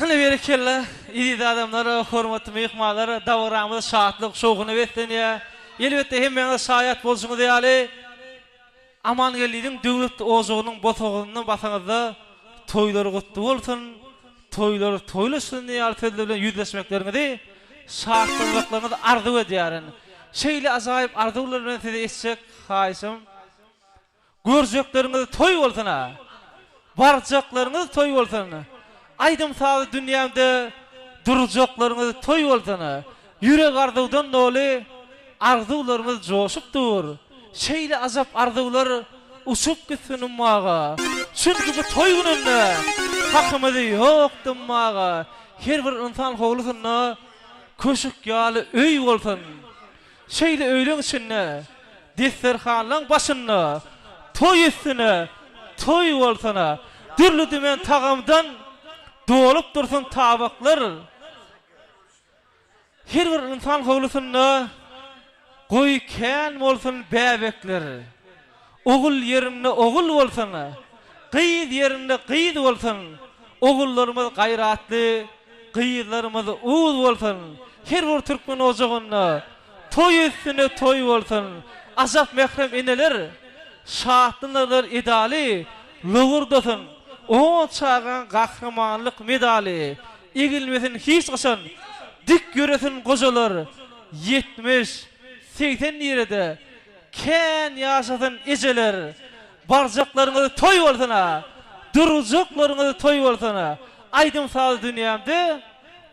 Hani berekelle, idi adamlara, hormatly mehmanlara, dawramyz şahatlyk şowguny betlenýär. Elbetde hemmeňe şaýat bolsuňy diýäli. Aman geldiň döwlet ozugynyň botagyny basaňyzda toýlar gutly bolsun, toýlar toýlasyn diýär tedbir bilen ýüzleşmeklerinizi şahatlyklaryňyzy arzu edýärin. Şeýle ajaýyp arzuwlar bilen size etjek haýsym. Görjekleriniz toý bolsun. Barjaklarınız toy bolsun. Aydym sağ dünýämde durjaklarınız toy bolsun. Ýürek arzuwdan doly arzuwlarymyz joşupdyr. Şeýle azap arzuwlar uçup gitsin ummaga. Çünki bu toy gününde hakymyzy ýokdy ummaga. Her bir insan howlusyna köşük ýaly öý bolsun. Şeýle öýleň içinde desterhanlaň başynda toy etsine, toy bolsana, dürlü dümen tagamdan dolup dursun tabaklar. Her bir insan howlusynda goý kän bolsun bäbekler. Ogul yerinde ogul bolsun, gyýyz yerinde gyýyz bolsun. Ogullarymyz gaýratly, gyýyzlarymyz uwuz bolsun. Her bir türkmen ojagyna toy etsine toy bolsun. Azap mehrem eneler şahatlylar edali lowurdasın. O çağan gahramanlyk medali egilmesin hiç gaçan dik göresin gojalar 70-80 ýerde kän ýaşasyn ejeler barjaklaryňyzy toy bolsana, durjaklaryňyzy toy bolsana, aydym sağ dünýämde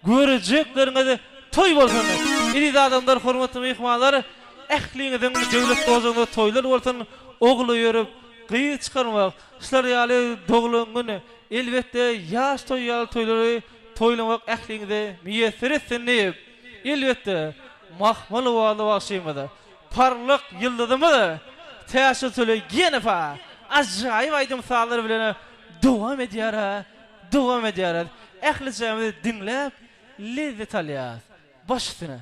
görejeklerinizi toy bolsana. Iri adamlar, hormatly mehmanlar, ähliňiziň döwlet ozagyny toylar bolsun. Ogly ýörüp gyýy çykarmak, şular ýaly doglan güni elbetde ýaş toýýaly toýlary toýlamak ähliňizde miýesir etsin diýip, elbetde mahmal wagty başymyda parlak ýyldyzymy täşir söleýgenefa ajaýyp aýdym sağlar bilen dowam edýär. Ähliçemizi dinläp lezzet alýar. Başysyna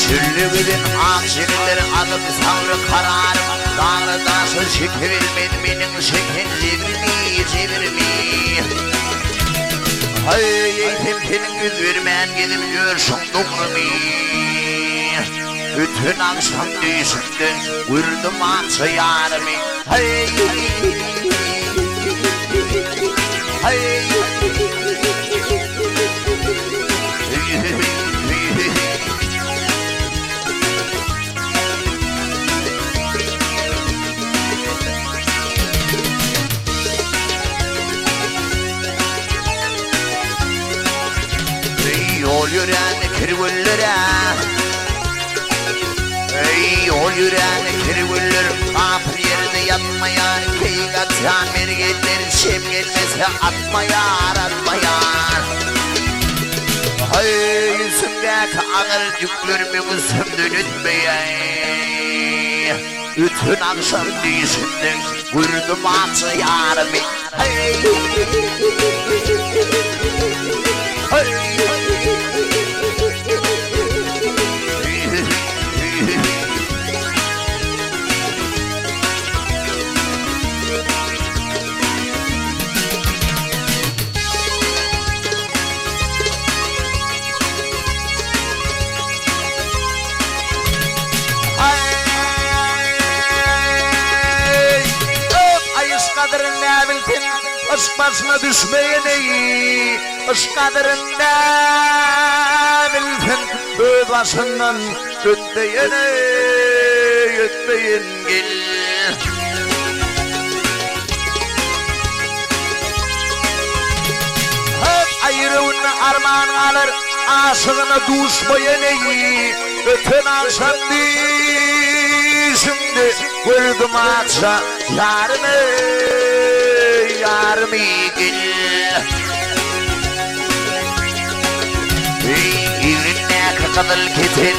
Çürlüğün akşirleri alıp savrı kararım. Dağlı daşı çekebilmedi benim şeker çevirmi. Hay tempenin yüz vermeyen gidip görsün doğrumu. Bütün akşam düşüktü vurdum atı yarımı. Hay yol yürüyen kirgüllere, yol yürüyen kirgüller, kapı yerde yatmayan, keyik atan mergetler, şemgetmese atmayan. Hay yüzümdeki ağır yüklerimi üstümden ütmeyen, bütün akşam değişinden vurdum atı yarımı. Kadırında bilsin, aşk başına düşmeyeni, aşk kadırında bilsin, öz başından ötmeyeni, ötmeyin gel. Hep ayrılığına armağan alır, aşığına düşmeyen iyi. Öten akşam dişimde gördüm akşam yarımı gel. İlinne kadal ketin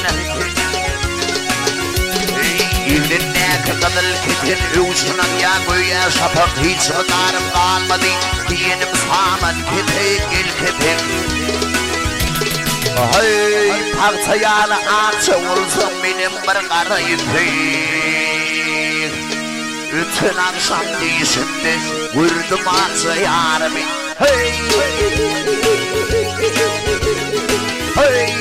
İlinne kadal ketin Uşunan ya göğe şapak hiç mıdarım kalmadı. Diyenim saman ketin gel ketin. Hey parçayana ağaça olsam benim bir karayım pek. Bütün akşam dişimde gördüm ağaça yarımı. Hey hey